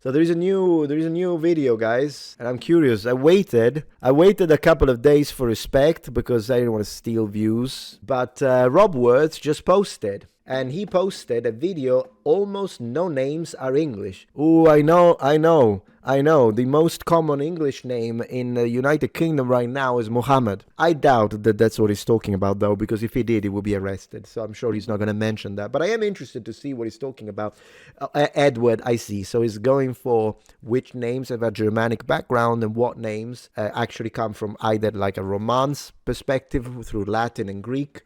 So there is a new video, guys, and I'm curious. I waited a couple of days for respect because I didn't want to steal views. But RobWords just posted, and he posted a video. Almost no names are English. Oh, I know. The most common English name in the United Kingdom right now is Mohammed. I doubt that that's what he's talking about, though, because if he did, he would be arrested. So I'm sure he's not going to mention that. But I am interested to see what he's talking about. Edward, I see. So he's going for which names have a Germanic background and what names actually come from either like a Romance perspective through Latin and Greek.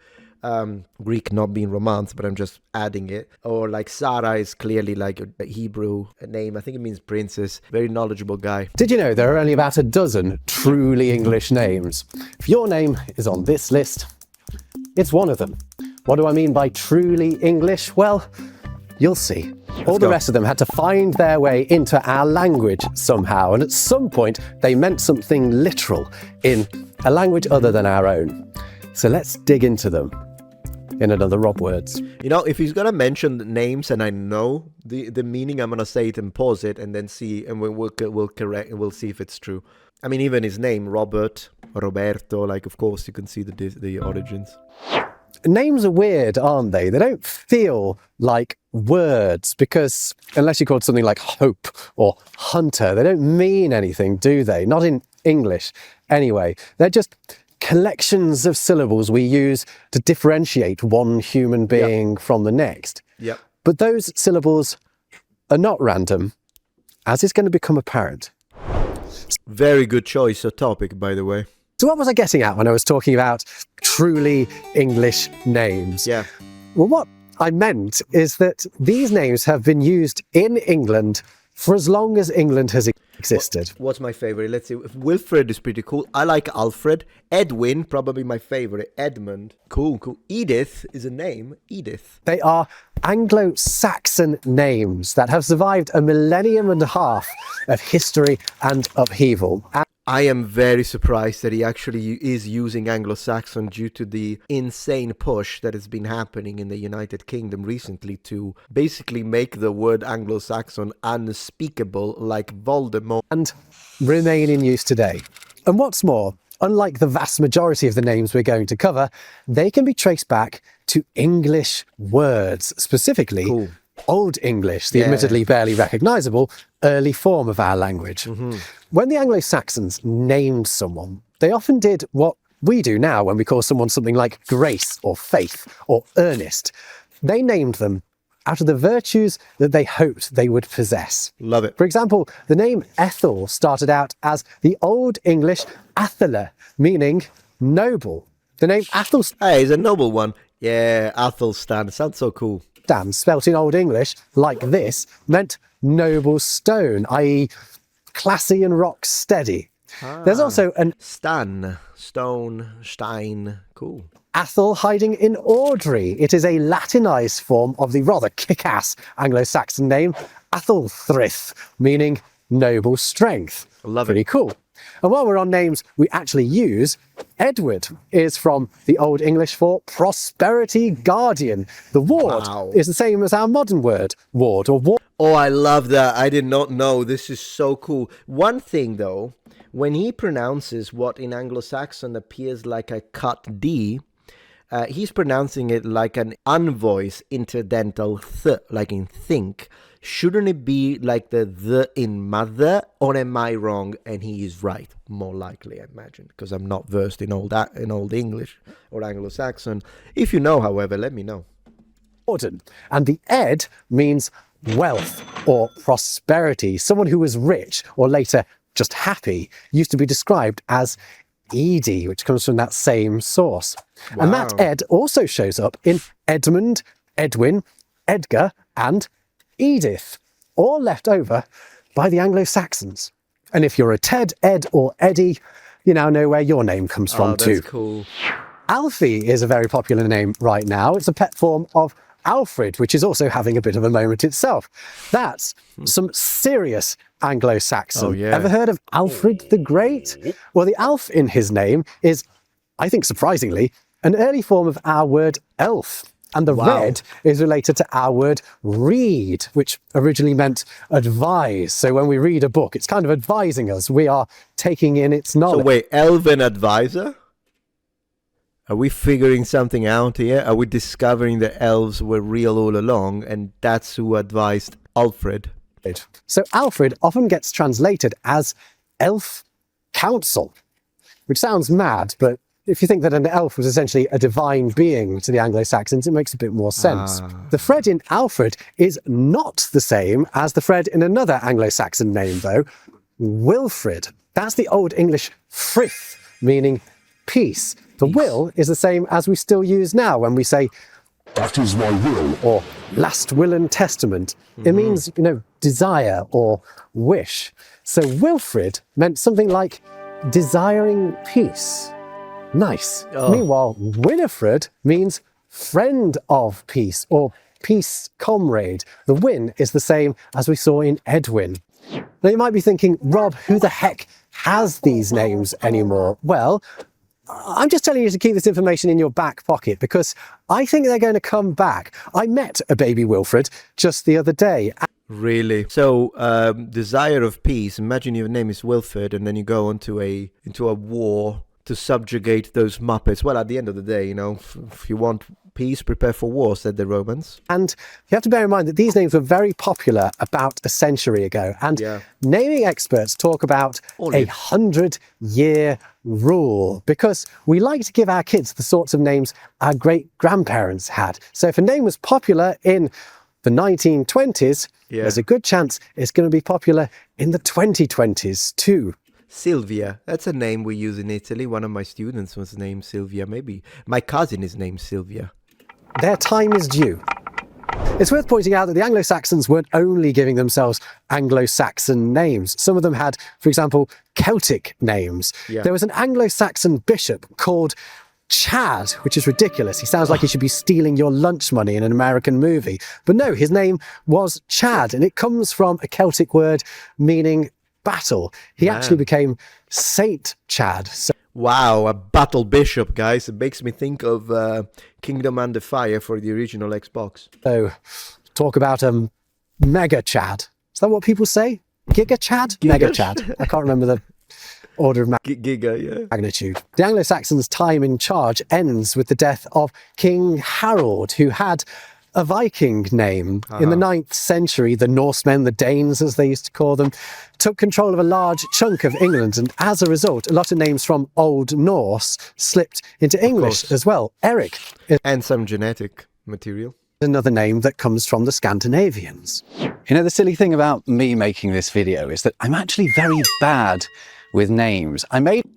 Greek not being Romance, but I'm just adding it. Or like Sarah is clearly like a Hebrew name. I think it means princess. Very knowledgeable guy. Did you know there are only about a dozen truly English names? If your name is on this list, it's one of them. What do I mean by truly English? Well, you'll see. All the rest of them had to find their way into our language somehow, and at some point they meant something literal in a language other than our own. So let's dig into them in another RobWords. You know, if he's gonna mention the names and I know the meaning, I'm gonna say it and pause it and then see, and we'll correct. We'll see if it's true. I mean, even his name, Robert, Roberto. Like, of course, you can see the origins. Names are weird, aren't they? They don't feel like words because unless you called something like Hope or Hunter, they don't mean anything, do they? Not in English, anyway. They're just collections of syllables we use to differentiate one human being from the next. Yep. But those syllables are not random, as is going to become apparent. Very good choice of topic, by the way. So what was I getting at when I was talking about truly English names? Yeah. Well, what I meant is that these names have been used in England for as long as England has existed. What's my favorite? Let's see. Wilfred is pretty cool. I like Alfred. Edwin, probably my favorite. Edmund, cool. Edith is a name. Edith. They are Anglo-Saxon names that have survived a millennium and a half of history and upheaval. I am very surprised that he actually is using Anglo-Saxon due to the insane push that has been happening in the United Kingdom recently to basically make the word Anglo-Saxon unspeakable like Voldemort. And remain in use today. And what's more, unlike the vast majority of the names we're going to cover, they can be traced back to English words, specifically Old English, the admittedly barely recognisable early form of our language. When the Anglo-Saxons named someone, they often did what we do now when we call someone something like Grace or Faith or Ernest. They named them out of the virtues that they hoped they would possess. Love it. For example, the name Ethel started out as the Old English Athela, meaning noble. The name Athelstan, Hey, it's a noble one. Yeah, Athelstan. Sounds so cool. spelt in Old English like this, meant noble stone, i.e. classy and rock steady. There's also an Stan, stone, stein. Cool. Athel hiding in Audrey. It is a Latinized form of the rather kick-ass Anglo-Saxon name Athelthrith, meaning noble strength. Love Pretty it. cool. And while we're on names we actually use, Edward is from the Old English for prosperity guardian. The ward is the same as our modern word, ward or ward. Oh, I love that. I did not know. This is so cool. One thing, though, when he pronounces what in Anglo-Saxon appears like a cut D, he's pronouncing it like an unvoiced interdental th, like in think. Shouldn't it be like the in mother, or am I wrong? And he is right, more likely, I imagine, because I'm not versed in old English or Anglo-Saxon. If you know, however, let me know. And the ed means wealth or prosperity. Someone who was rich or later just happy used to be described as Edie, which comes from that same source. Wow. And that ed also shows up in Edmund, Edwin, Edgar, and Edith, all left over by the Anglo-Saxons. And if you're a Ted, Ed, or Eddie, you now know where your name comes from too. That's cool. Alfie is a very popular name right now. It's a pet form of Alfred, which is also having a bit of a moment itself. That's some serious Anglo-Saxon. Oh, yeah. Ever heard of Alfred the Great? Well, the Alf in his name is, I think surprisingly, an early form of our word elf. And the red is related to our word read, which originally meant advise. So when we read a book, it's kind of advising us. We are taking in its knowledge. So wait, elven advisor? Are we figuring something out here? Are we discovering that elves were real all along and that's who advised Alfred? So Alfred often gets translated as elf counsel, which sounds mad, but if you think that an elf was essentially a divine being to the Anglo-Saxons, it makes a bit more sense. The Fred in Alfred is not the same as the Fred in another Anglo-Saxon name, though, Wilfrid. That's the Old English frith, meaning peace. The will is the same as we still use now when we say, "That is my will," or "last will and testament." It means, desire or wish. So Wilfrid meant something like desiring peace. Nice. Meanwhile, Winifred means friend of peace or peace comrade. The Win is the same as we saw in Edwin. Now you might be thinking, Rob, who the heck has these names anymore? Well, I'm just telling you to keep this information in your back pocket because I think they're going to come back. I met a baby Wilfred just the other day. Really? So, desire of peace. Imagine your name is Wilfred and then you go into a war to subjugate those Muppets. Well, at the end of the day, if you want peace, prepare for war, said the Romans. And you have to bear in mind that these names were very popular about a century ago. And naming experts talk about a 100-year rule because we like to give our kids the sorts of names our great-grandparents had. So if a name was popular in the 1920s, there's a good chance it's going to be popular in the 2020s too. Sylvia, that's a name we use in Italy. One of my students was named Sylvia, maybe. My cousin is named Sylvia. Their time is due. It's worth pointing out that the Anglo-Saxons weren't only giving themselves Anglo-Saxon names. Some of them had, for example, Celtic names. There was an Anglo-Saxon bishop called Chad, which is ridiculous. He sounds like he should be stealing your lunch money in an American movie. But no, his name was Chad, and it comes from a Celtic word meaning battle. He actually became Saint Chad. Wow, a battle bishop, guys. It makes me think of Kingdom Under Fire for the original Xbox. So, talk about Mega Chad. Is that what people say? Giga Chad? Mega Chad. I can't remember the order of magnitude. The Anglo-Saxons' time in charge ends with the death of King Harold, who had a Viking name. In the 9th century, the Norsemen, the Danes as they used to call them, took control of a large chunk of England, and as a result, a lot of names from Old Norse slipped into English as well. Eric. And some genetic material. Another name that comes from the Scandinavians. The silly thing about me making this video is that I'm actually very bad with names.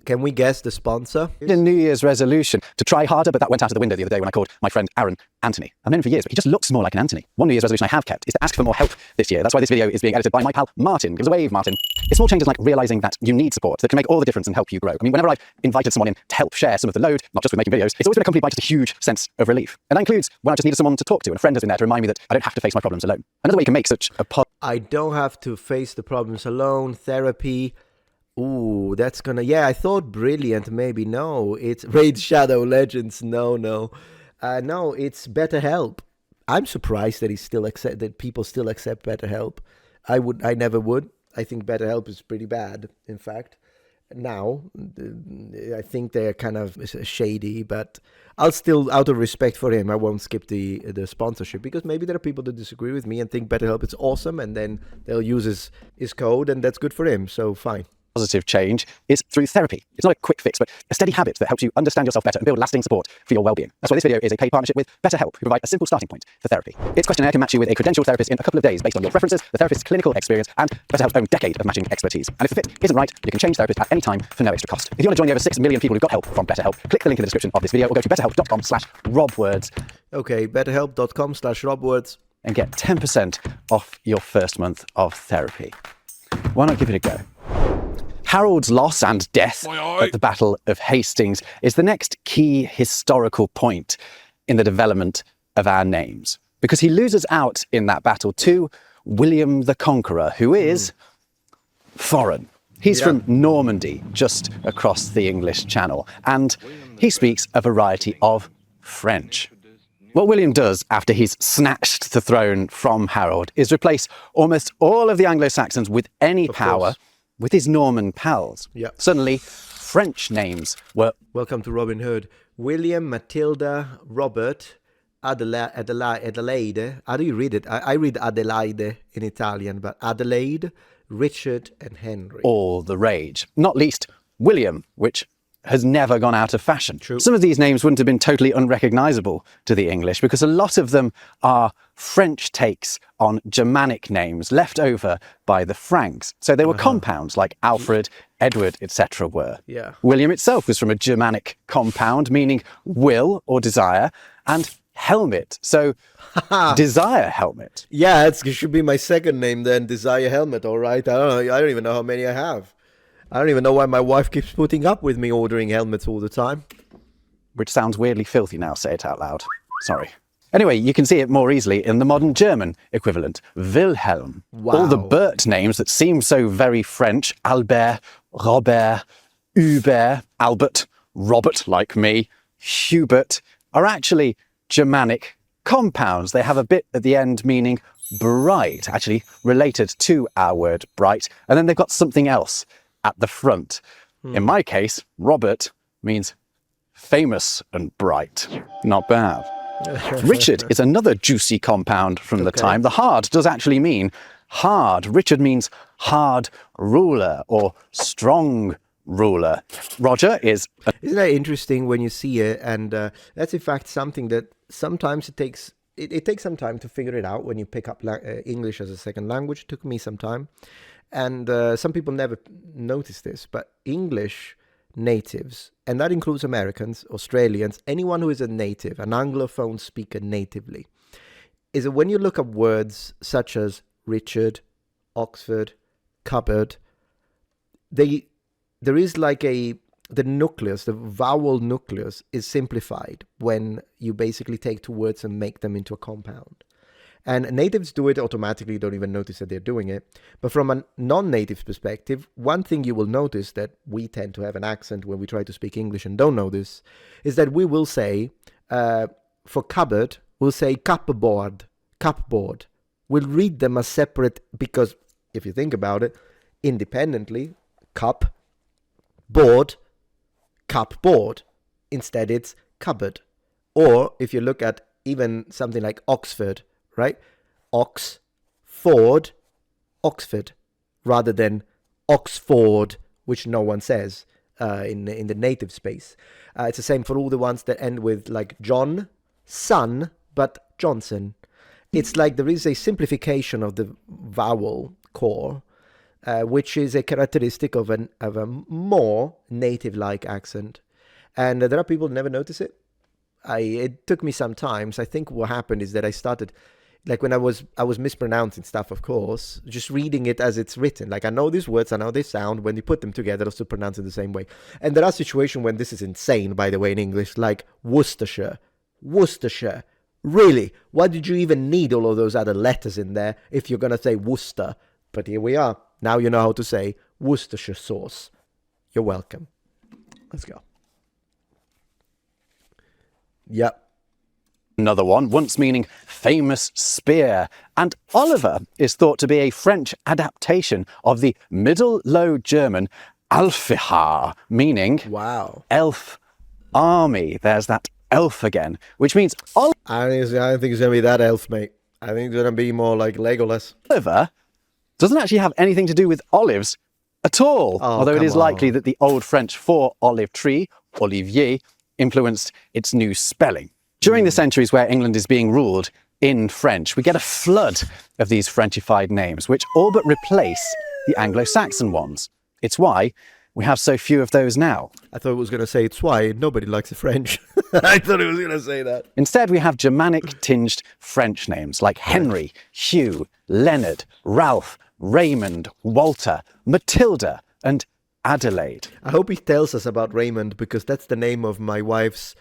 Can we guess the sponsor? A New Year's resolution to try harder, but that went out of the window the other day when I called my friend Aaron Anthony. I've known him for years, but he just looks more like an Anthony. One New Year's resolution I have kept is to ask for more help this year. That's why this video is being edited by my pal Martin. Give us a wave, Martin. It's small changes like realizing that you need support that can make all the difference and help you grow. Whenever I've invited someone in to help share some of the load, not just with making videos, it's always been accompanied by just a huge sense of relief. And that includes when I just needed someone to talk to, and a friend has been there to remind me that I don't have to face my problems alone. Another way you can make such a I don't have to face the problems alone. Therapy. Ooh, that's gonna... Yeah, I thought brilliant. Maybe no. It's Raid Shadow Legends. No, it's BetterHelp. I'm surprised that that people still accept BetterHelp. I never would. I think BetterHelp is pretty bad, in fact. Now, I think they're kind of shady, but I'll still, out of respect for him, I won't skip the sponsorship, because maybe there are people that disagree with me and think BetterHelp is awesome, and then they'll use his code, and that's good for him, so fine. Positive change is through therapy. It's not a quick fix, but a steady habit that helps you understand yourself better and build lasting support for your well-being. That's why this video is a paid partnership with BetterHelp, who provide a simple starting point for therapy. Its questionnaire can match you with a credentialed therapist in a couple of days based on your preferences, the therapist's clinical experience, and BetterHelp's own decade of matching expertise. And if the fit isn't right, you can change therapist at any time for no extra cost. If you want to join the over 6 million people who've got help from BetterHelp, click the link in the description of this video or go to betterhelp.com/RobWords. Okay, betterhelp.com/RobWords. And get 10% off your first month of therapy. Why not give it a go? Harold's loss and death at the Battle of Hastings is the next key historical point in the development of our names, because he loses out in that battle to William the Conqueror, who is foreign. He's from Normandy, just across the English Channel, and he speaks a variety of French. What William does after he's snatched the throne from Harold is replace almost all of the Anglo-Saxons with any power with his Norman pals. Yeah. Suddenly, French names were... Welcome to Robin Hood. William, Matilda, Robert, Adelaide. How do you read it? I read Adelaide in Italian, but Adelaide, Richard, and Henry. all the rage. Not least William, which has never gone out of fashion. True. Some of these names wouldn't have been totally unrecognisable to the English because a lot of them are French takes on Germanic names left over by the Franks. So they were compounds like Alfred, Edward, etc. were. Yeah. William itself was from a Germanic compound meaning will or desire, and helmet. So desire helmet. Yeah, it should be my second name then, Desire Helmet, all right? I don't know. I don't even know how many I have. I don't even know why my wife keeps putting up with me ordering helmets all the time. Which sounds weirdly filthy now, say it out loud. Sorry. Anyway, you can see it more easily in the modern German equivalent, Wilhelm. Wow. All the Bert names that seem so very French, Albert, Robert, Hubert, Albert, Robert like me, Hubert, are actually Germanic compounds. They have a bit at the end meaning bright, actually related to our word bright, and then they've got something else at the front. In my case, Robert means famous and bright. Not bad. Richard is another juicy compound from the time. The hard does actually mean hard. Richard means hard ruler or strong ruler. Roger is... Isn't that interesting when you see it? And that's in fact something that sometimes it takes some time to figure it out when you pick up English as a second language. It took me some time. And some people never notice this, but English natives, and that includes Americans, Australians, anyone who is a native, an Anglophone speaker natively, is that when you look up words such as Richard, Oxford, cupboard, there is like the nucleus, the vowel nucleus is simplified when you basically take two words and make them into a compound. And natives do it automatically, don't even notice that they're doing it. But from a non-native perspective, one thing you will notice that we tend to have an accent when we try to speak English and don't know this, is that we will say, for cupboard, we'll say cupboard. We'll read them as separate because, if you think about it, independently, cup, board, cupboard. Instead, it's cupboard. Or if you look at even something like Oxford, right? Oxford, Oxford, rather than Oxford, which no one says in the native space. It's the same for all the ones that end with like John, son, but Johnson. It's like there is a simplification of the vowel core, which is a characteristic of a more native-like accent. And there are people who never notice it. It took me some time. So I think what happened is that I started, like when I was mispronouncing stuff, of course, just reading it as it's written. Like I know these words, I know they sound. When you put them together, I still pronounce it the same way. And there are situations when this is insane, by the way, in English, like Worcestershire. Really? Why did you even need all of those other letters in there if you're going to say Worcester? But here we are. Now you know how to say Worcestershire sauce. You're welcome. Let's go. Yep. Another one, once meaning famous spear. And Oliver is thought to be a French adaptation of the Middle Low German Alfihar, meaning elf army. There's that elf again, which means I don't think it's going to be that elf, mate. I think it's going to be more like Legolas. Oliver doesn't actually have anything to do with olives at all, although it is likely that the Old French for olive tree, olivier, influenced its new spelling. During the centuries where England is being ruled in French, we get a flood of these Frenchified names, which all but replace the Anglo-Saxon ones. It's why we have so few of those now. I thought it was going to say it's why nobody likes the French. I thought it was going to say that. Instead, we have Germanic-tinged French names like Henry, Hugh, Leonard, Ralph, Raymond, Walter, Matilda, and Adelaide. I hope he tells us about Raymond, because that's the name of my wife's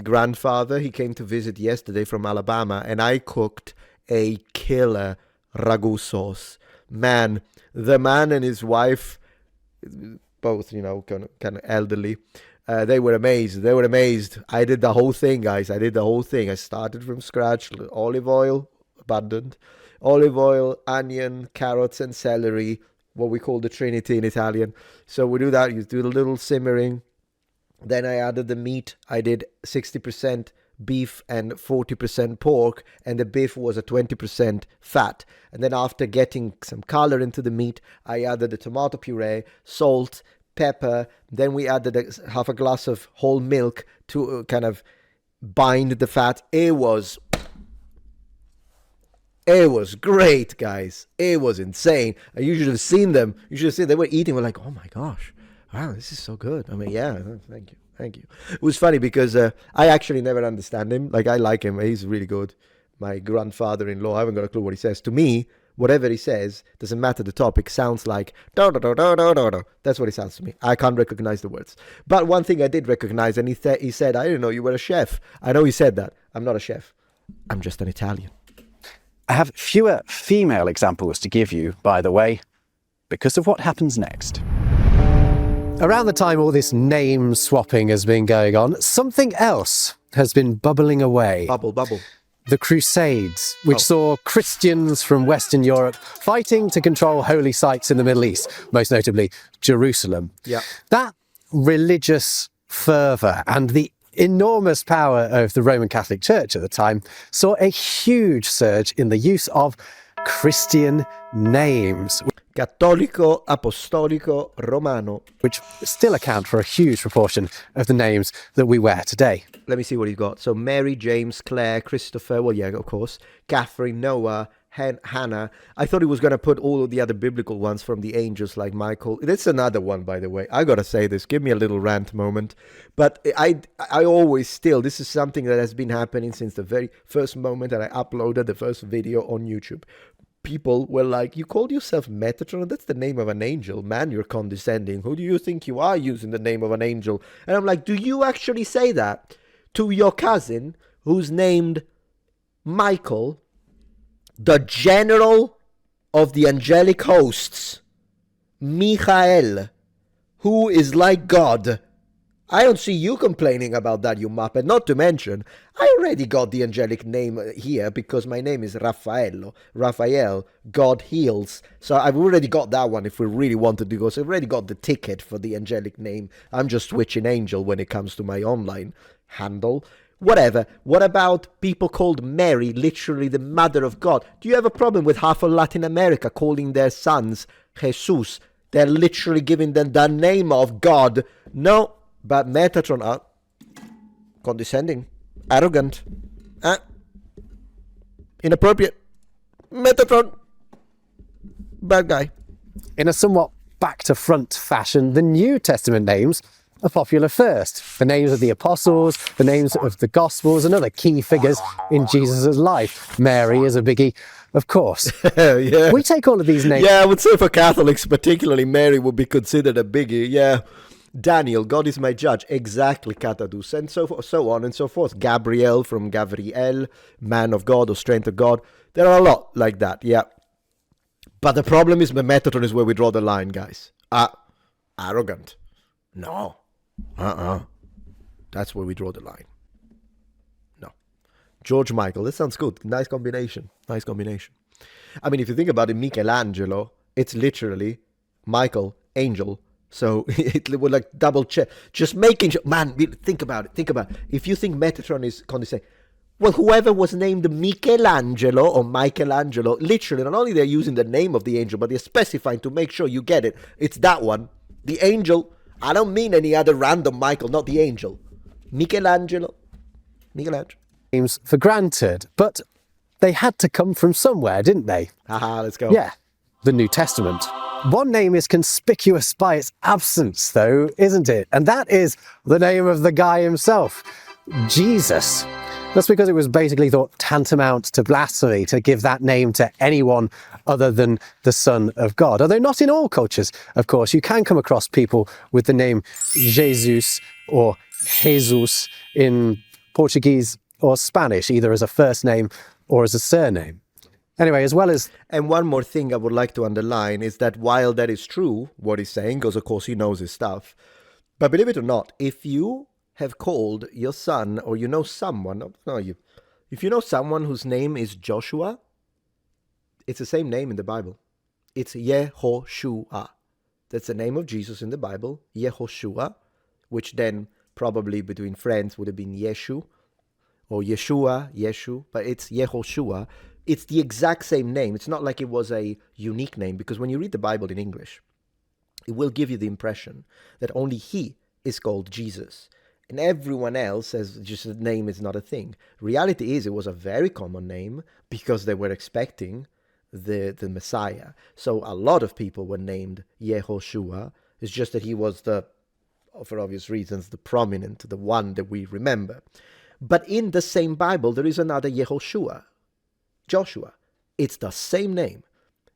grandfather. He came to visit yesterday from Alabama, and I cooked a killer ragu sauce. Man, the man and his wife, both, kind of elderly, They were amazed. They were amazed. I did the whole thing, guys. I did the whole thing. I started from scratch. Olive oil, abundant. Olive oil, onion, carrots, and celery. What we call the Trinity in Italian. So we do that. You do the little simmering. Then I added the meat. I did 60% beef and 40% pork, and the beef was a 20% fat. And then after getting some color into the meat, I added the tomato puree, salt, pepper. Then we added half a glass of whole milk to kind of bind the fat. It was great, guys. It was insane. You should have seen them. You should have seen they were eating. We're like, oh my gosh, wow, this is so good. I mean, yeah, thank you. Thank you. It was funny because I actually never understand him. Like, I like him. He's really good. My grandfather-in-law, I haven't got a clue what he says. To me, whatever he says, doesn't matter the topic, sounds like do do do do do do do. That's what it sounds to me. I can't recognize the words. But one thing I did recognize, and he said, I didn't know you were a chef. I know he said that. I'm not a chef. I'm just an Italian. I have fewer female examples to give you, by the way, because of what happens next. Around the time all this name swapping has been going on, something else has been bubbling away. Bubble. The Crusades, which saw Christians from Western Europe fighting to control holy sites in the Middle East, most notably Jerusalem. Yeah. That religious fervour and the enormous power of the Roman Catholic Church at the time saw a huge surge in the use of Christian names. Cattolico, Apostolico, Romano. Which still account for a huge proportion of the names that we wear today. Let me see what he's got. So Mary, James, Claire, Christopher, well, yeah, of course, Catherine, Noah, Hannah. I thought he was going to put all of the other biblical ones from the angels like Michael. That's another one, by the way. I got to say this. Give me a little rant moment. But I always still, this is something that has been happening since the very first moment that I uploaded the first video on YouTube. People were like, you called yourself Metatron? That's the name of an angel. Man, you're condescending. Who do you think you are using the name of an angel? And I'm like, do you actually say that to your cousin who's named Michael, the general of the angelic hosts, Michael, who is like God? I don't see you complaining about that, you muppet. Not to mention, I already got the angelic name here because my name is Raffaello. Raphael, God heals. So I've already got that one if we really wanted to go. So I've already got the ticket for the angelic name. I'm just switching angel when it comes to my online handle. Whatever. What about people called Mary, literally the mother of God? Do you have a problem with half of Latin America calling their sons Jesus? They're literally giving them the name of God. No. But Metatron are condescending, arrogant, inappropriate. Metatron, bad guy. In a somewhat back-to-front fashion, the New Testament names are popular first. The names of the apostles, the names of the Gospels, and other key figures in Jesus' life. Mary is a biggie, of course. Yeah. We take all of these names. Yeah, I would say for Catholics, particularly Mary would be considered a biggie, yeah. Daniel, God is my judge, exactly, Catadus, and so on and so forth. Gabriel from Gavriel, man of God or strength of God. There are a lot like that, yeah. But the problem is Metatron is where we draw the line, guys. Arrogant. No. That's where we draw the line. No. George Michael, that sounds good. Nice combination. Nice combination. I mean, if you think about it, Michelangelo, it's literally Michael, angel. So it would like double check. Just making sure. Man, think about it. If you think Metatron is condescending, well, whoever was named Michelangelo or Michelangelo, literally, not only they're using the name of the angel, but they're specifying to make sure you get it. It's that one. The angel. I don't mean any other random Michael, not the angel. Michelangelo. Names for granted, but they had to come from somewhere, didn't they? Haha, let's go. Yeah, the New Testament. One name is conspicuous by its absence, though, isn't it? And that is the name of the guy himself, Jesus. That's because it was basically thought tantamount to blasphemy to give that name to anyone other than the Son of God. Although not in all cultures, of course. You can come across people with the name Jesus or Jesus in Portuguese or Spanish, either as a first name or as a surname. Anyway, as well as... And one more thing I would like to underline is that while that is true, what he's saying, because of course he knows his stuff, But believe it or not, if you have called your son, or you know someone, if you know someone whose name is Joshua, it's the same name in the Bible. It's Yehoshua. That's the name of Jesus in the Bible, Yehoshua, which then probably between friends would have been Yeshu, or Yeshua, Yeshu, but it's Yehoshua. It's the exact same name. It's not like it was a unique name, because when you read the Bible in English, it will give you the impression that only he is called Jesus. And everyone else says just the name is not a thing. Reality is it was a very common name because they were expecting the Messiah. So a lot of people were named Yehoshua. It's just that he was for obvious reasons, the prominent, the one that we remember. But in the same Bible, there is another Yehoshua, Joshua. It's the same name.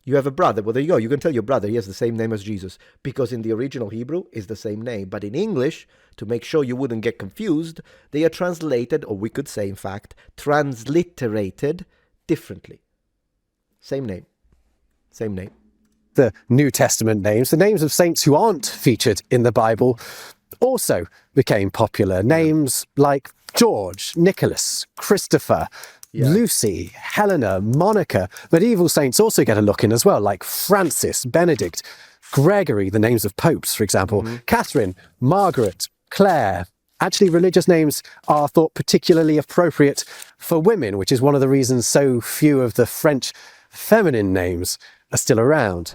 You have a brother. Well, there you go. You can tell your brother he has the same name as Jesus, because in the original Hebrew is the same name. But in English, to make sure you wouldn't get confused, they are translated, or we could say, in fact, transliterated differently. Same name. Same name. The New Testament names, the names of saints who aren't featured in the Bible, also became popular. Names like George, Nicholas, Christopher, Lucy, Helena, Monica. Medieval saints also get a look in as well, like Francis, Benedict, Gregory, the names of popes, for example, Catherine, Margaret, Claire. Actually, religious names are thought particularly appropriate for women, which is one of the reasons so few of the French feminine names are still around.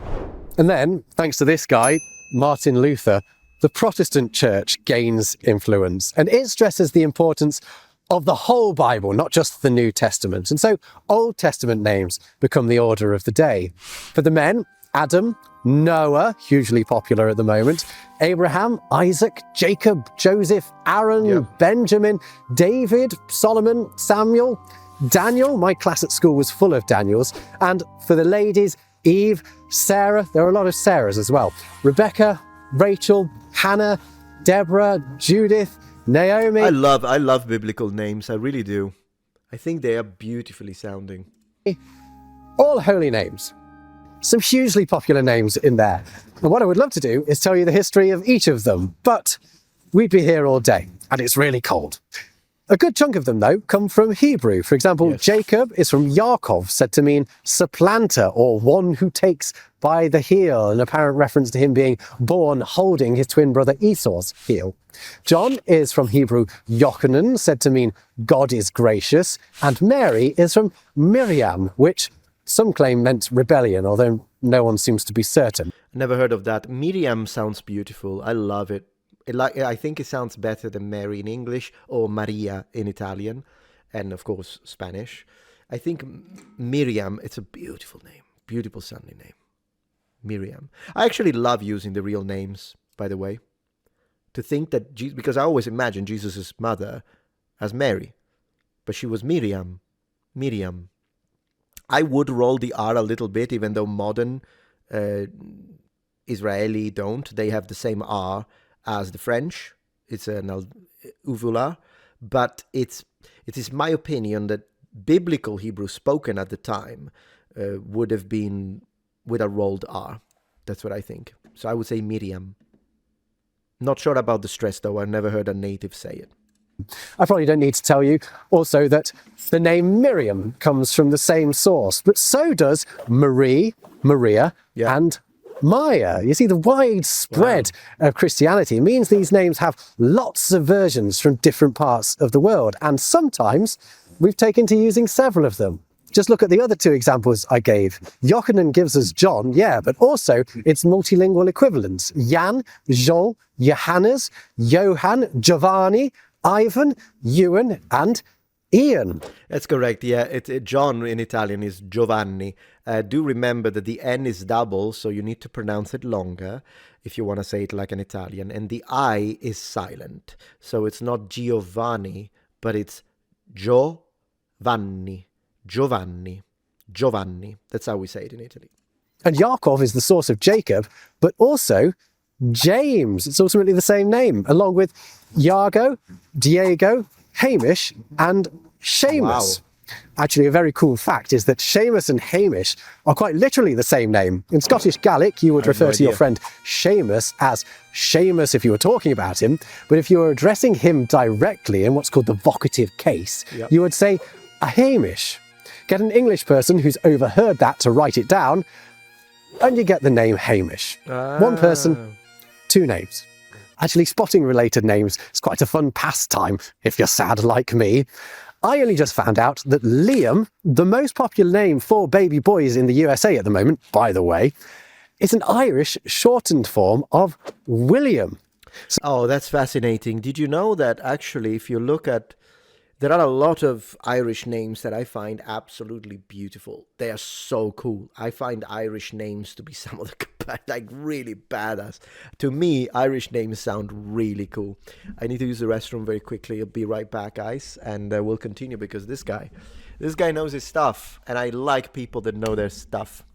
And then, thanks to this guy, Martin Luther, the Protestant church gains influence, and it stresses the importance of the whole Bible, not just the New Testament. And so Old Testament names become the order of the day. For the men, Adam, Noah, hugely popular at the moment, Abraham, Isaac, Jacob, Joseph, Aaron, Benjamin, David, Solomon, Samuel, Daniel. My class at school was full of Daniels. And for the ladies, Eve, Sarah. There are a lot of Sarahs as well. Rebecca, Rachel, Hannah, Deborah, Judith, Naomi. I love biblical names. I really do. I think they are beautifully sounding. All holy names. Some hugely popular names in there. And what I would love to do is tell you the history of each of them, but we'd be here all day, and it's really cold. A good chunk of them, though, come from Hebrew. For example, Jacob is from Yaakov, said to mean supplanter, or one who takes by the heel, an apparent reference to him being born holding his twin brother Esau's heel. John is from Hebrew Yochanan, said to mean God is gracious, and Mary is from Miriam, which some claim meant rebellion, although no one seems to be certain. Never heard of that. Miriam sounds beautiful. I love it. I think it sounds better than Mary in English, or Maria in Italian, and of course Spanish. I think Miriam, it's a beautiful name, beautiful sounding name. Miriam. I actually love using the real names, by the way. To think that, because I always imagine Jesus' mother as Mary, but she was Miriam. Miriam. I would roll the R a little bit, even though modern Israeli don't. They have the same R as the French. It's an uvula, but it is my opinion that biblical Hebrew spoken at the time would have been with a rolled R. That's what I think. So I would say Miriam. Not sure about the stress, though. I've never heard a native say it. I probably don't need to tell you also that the name Miriam comes from the same source, but so does Marie, Maria, and Maya. You see, the wide spread of Christianity means these names have lots of versions from different parts of the world, and sometimes we've taken to using several of them. Just look at the other two examples I gave. Yochanan gives us John, but also its multilingual equivalents. Jan, Jean, Johannes, Johann, Giovanni, Ivan, Ewan, and Ian. That's correct, John in Italian is Giovanni. Do remember that the N is double, so you need to pronounce it longer if you want to say it like an Italian. And the I is silent. So it's not Giovanni, but it's Giovanni. Giovanni. Giovanni. That's how we say it in Italy. And Yaakov is the source of Jacob, but also James. It's ultimately the same name, along with Iago, Diego, Hamish, and Seamus. Actually, a very cool fact is that Seamus and Hamish are quite literally the same name. In Scottish Gaelic, you would refer to your friend Seamus as Seamus if you were talking about him, but if you were addressing him directly in what's called the vocative case, you would say a Hamish. Get an English person who's overheard that to write it down, and you get the name Hamish. One person, two names. Actually, spotting related names is quite a fun pastime if you're sad like me. I only just found out that Liam, the most popular name for baby boys in the USA at the moment, by the way, is an Irish shortened form of William. Oh, that's fascinating. Did you know that actually, if you look at, there are a lot of Irish names that I find absolutely beautiful. They are so cool. I find Irish names to be some of the, like, really badass. To me, Irish names sound really cool. I need to use the restroom very quickly. I'll be right back, guys. And we'll continue because this guy knows his stuff. And I like people that know their stuff.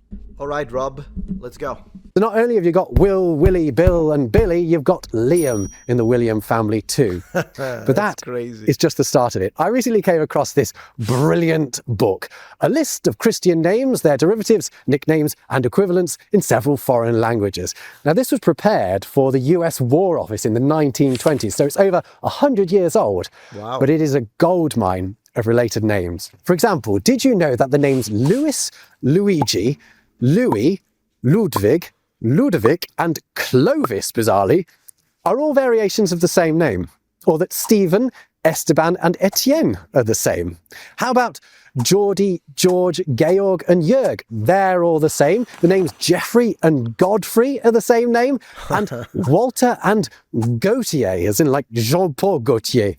All right, Rob, let's go. So not only have you got Will, Willie, Bill and Billy, you've got Liam in the William family too. But that crazy. is just the start of it. I recently came across this brilliant book, a list of Christian names, their derivatives, nicknames and equivalents in several foreign languages. Now this was prepared for the US War Office in the 1920s, so it's over 100 years old. Wow. But it is a goldmine of related names. For example, did you know that the names Louis, Luigi, Louis, Ludwig, Ludovic and Clovis, bizarrely, are all variations of the same name? Or that Stephen, Esteban and Etienne are the same? How about Geordie, George, Georg and Jörg? They're all the same. The names Geoffrey and Godfrey are the same name. And Walter and Gautier, as in like Jean-Paul Gaultier.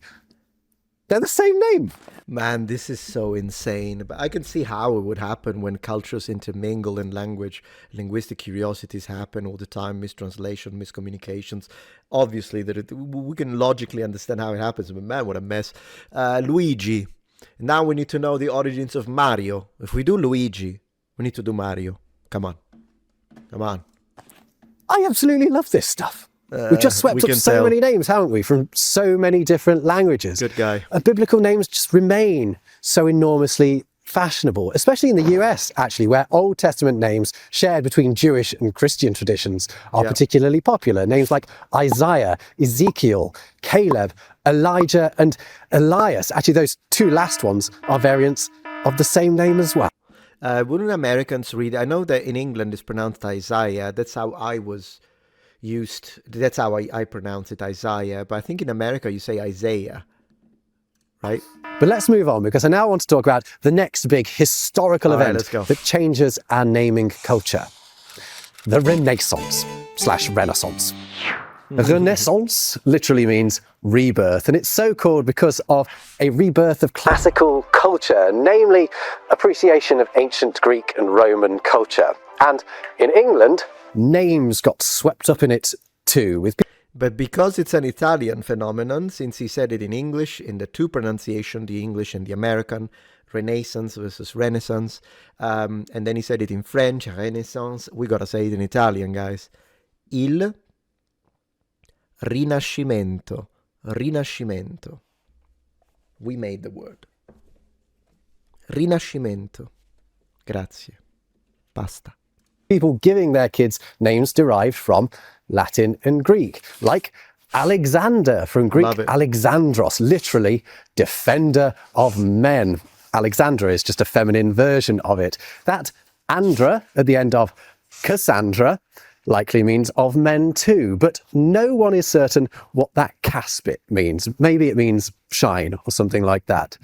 They're the same name. Man, this is so insane. But I can see how it would happen when cultures intermingle and linguistic curiosities happen all the time, mistranslation, miscommunications. Obviously, we can logically understand how it happens, but man, what a mess. Luigi. Now we need to know the origins of Mario. If we do Luigi, we need to do Mario. Come on. Come on. I absolutely love this stuff. We've just swept up so many names, haven't we, from so many different languages. Good guy. Biblical names just remain so enormously fashionable, especially in the US, actually, where Old Testament names shared between Jewish and Christian traditions are particularly popular. Names like Isaiah, Ezekiel, Caleb, Elijah and Elias. Actually, those two last ones are variants of the same name as well. Wouldn't Americans read? I know that in England it's pronounced Isaiah. That's how I was used. That's how I pronounce it, Isaiah. But I think in America you say Isaiah, right? But let's move on, because I now want to talk about the next big historical event that changes our naming culture. The Renaissance/Renaissance. Renaissance literally means rebirth, and it's so called because of a rebirth of classical culture, namely appreciation of ancient Greek and Roman culture. And in England, names got swept up in it too. But because it's an Italian phenomenon, since he said it in English, in the two pronunciation, the English and the American, Renaissance versus Renaissance, and then he said it in French, Renaissance, we gotta say it in Italian, guys. Il Rinascimento. Rinascimento. We made the word. Rinascimento. Grazie. Basta. People giving their kids names derived from Latin and Greek, like Alexander, from Greek Alexandros, literally defender of men. Alexandra is just a feminine version of it. That Andra at the end of Cassandra likely means of men too, but no one is certain what that Caspit means. Maybe it means shine or something like that.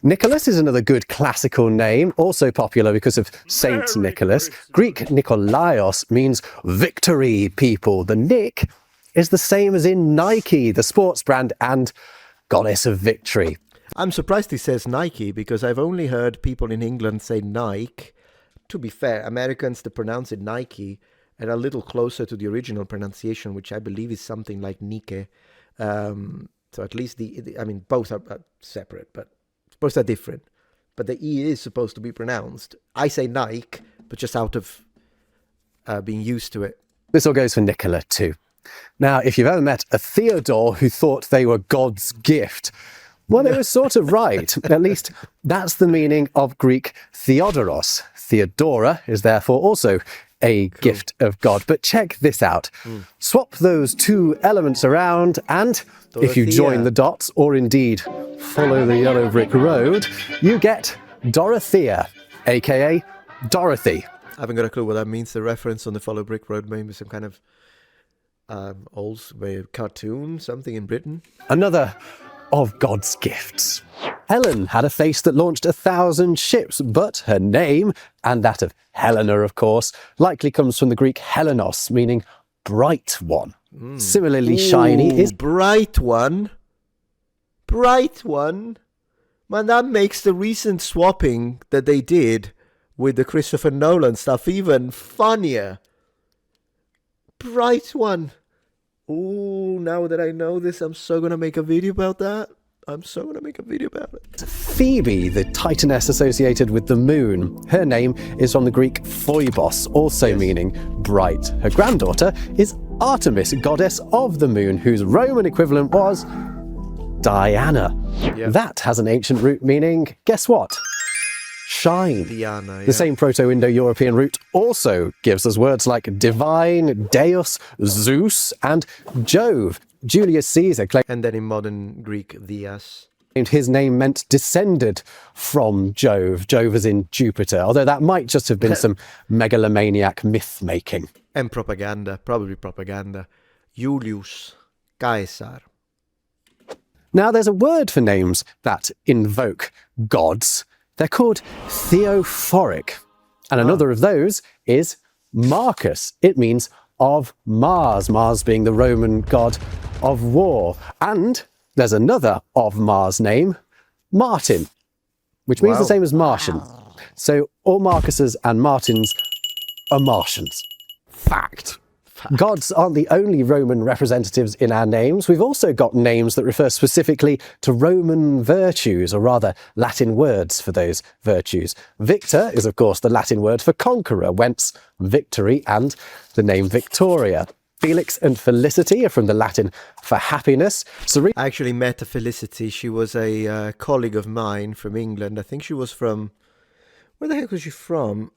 Nicholas is another good classical name, also popular because of Saint Nicholas. Greek Nikolaios means victory people. The Nick is the same as in Nike, the sports brand and goddess of victory. I'm surprised he says Nike, because I've only heard people in England say Nike. To be fair, Americans that pronounce it Nike and a little closer to the original pronunciation, which I believe is something like Nike. So at least both are separate, but both are different. But the E is supposed to be pronounced. I say Nike, but just out of being used to it. This all goes for Nicola too. Now, if you've ever met a Theodore who thought they were God's gift, Well, they were sort of right. At least that's the meaning of Greek Theodoros. Theodora is therefore also a gift of God. But check this out. Swap those two elements around and if you join the dots or indeed follow the yellow brick road, you get Dorothea, aka Dorothy. I haven't got a clue what that means. The reference on the Follow Brick Road, maybe some kind of old cartoon, something in Britain. Another of God's gifts. Helen had a face that launched 1,000 ships, but her name, and that of Helena, of course, likely comes from the Greek Helenos, meaning bright one. Similarly shiny is... Bright one? Bright one? Man, that makes the recent swapping that they did with the Christopher Nolan stuff even funnier. Bright one. Ooh, now that I know this, I'm so going to make a video about that. Phoebe, the titaness associated with the moon. Her name is from the Greek Phoebos, also meaning bright. Her granddaughter is Artemis, goddess of the moon, whose Roman equivalent was Diana. Yeah. That has an ancient root meaning, guess what? Shine. Diana, yeah. The same Proto-Indo-European root also gives us words like divine, Deus, Zeus, and Jove. Julius Caesar claimed, and then in modern Greek, Dias. His name meant descended from Jove, Jove as in Jupiter, although that might just have been some megalomaniac myth-making. And propaganda, probably propaganda. Julius Caesar. Now there's a word for names that invoke gods. They're called theophoric. And another of those is Marcus. It means of Mars, Mars being the Roman god of war. And there's another of Mars name, Martin, which means the same as Martian. So all Marcuses and Martins are Martians. Fact. Gods aren't the only Roman representatives in our names. We've also got names that refer specifically to Roman virtues, or rather Latin words for those virtues. Victor is, of course, the Latin word for conqueror, whence victory and the name Victoria. Felix and Felicity are from the Latin for happiness. I actually met a Felicity. She was a colleague of mine from England. I think she was from... Where the heck was she from?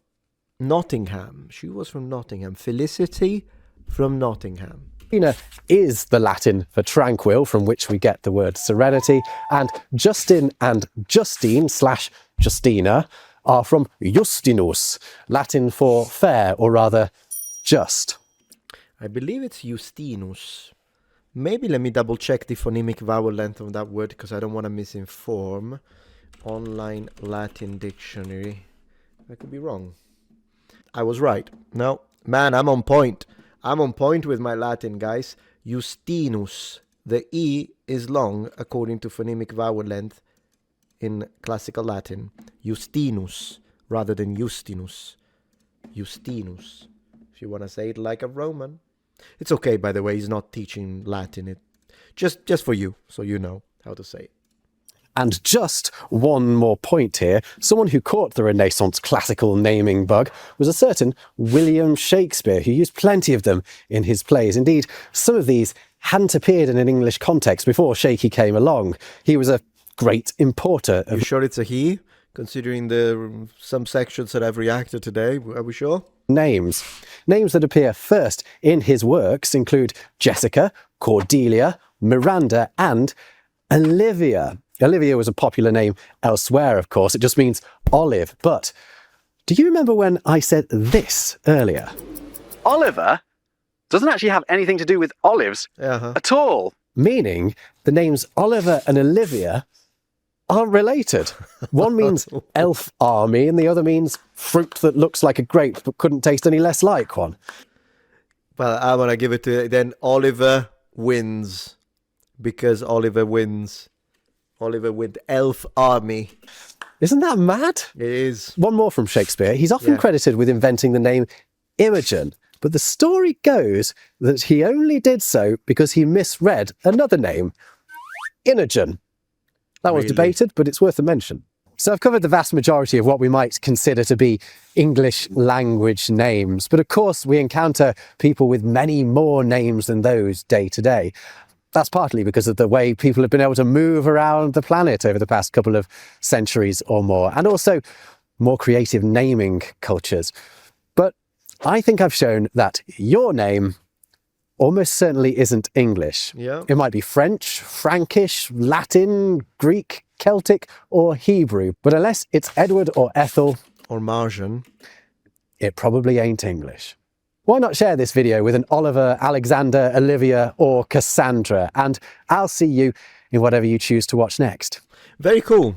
Nottingham. She was from Nottingham. Felicity from Nottingham. Serena is the Latin for tranquil, from which we get the word serenity, and Justin and Justine / Justina are from Justinus, Latin for fair, or rather just. I believe it's Justinus. Maybe let me double check the phonemic vowel length of that word, because I don't want to misinform. Online Latin dictionary. I could be wrong. I was right. No, man, I'm on point. I'm on point with my Latin, guys. Justinus. The E is long according to phonemic vowel length in classical Latin. Justinus rather than Justinus. Justinus. If you want to say it like a Roman. It's okay, by the way. He's not teaching Latin. It just for you, so you know how to say it. And just one more point here. Someone who caught the Renaissance classical naming bug was a certain William Shakespeare, who used plenty of them in his plays. Indeed, some of these hadn't appeared in an English context before Shakey came along. He was a great importer of... You sure it's a he? Considering some sections that I've reacted today, are we sure? Names. Names that appear first in his works include Jessica, Cordelia, Miranda, and Olivia. Olivia was a popular name elsewhere, of course. It just means olive. But do you remember when I said this earlier? Oliver doesn't actually have anything to do with olives at all. Meaning the names Oliver and Olivia aren't related. One means elf army and the other means fruit that looks like a grape but couldn't taste any less like one. Well, I want to give it to then Oliver wins, because Oliver wins. Oliver with elf army. Isn't that mad? It is. One more from Shakespeare. He's often credited with inventing the name Imogen, but the story goes that he only did so because he misread another name, Inogen. That was debated, but it's worth a mention. So I've covered the vast majority of what we might consider to be English language names, but of course we encounter people with many more names than those day to day. That's partly because of the way people have been able to move around the planet over the past couple of centuries or more, and also more creative naming cultures. But I think I've shown that your name almost certainly isn't English. Yeah. It might be French, Frankish, Latin, Greek, Celtic, or Hebrew. But unless it's Edward or Ethel, Or Martian. it probably ain't English. Why not share this video with an Oliver, Alexander, Olivia, or Cassandra? And I'll see you in whatever you choose to watch next. Very cool.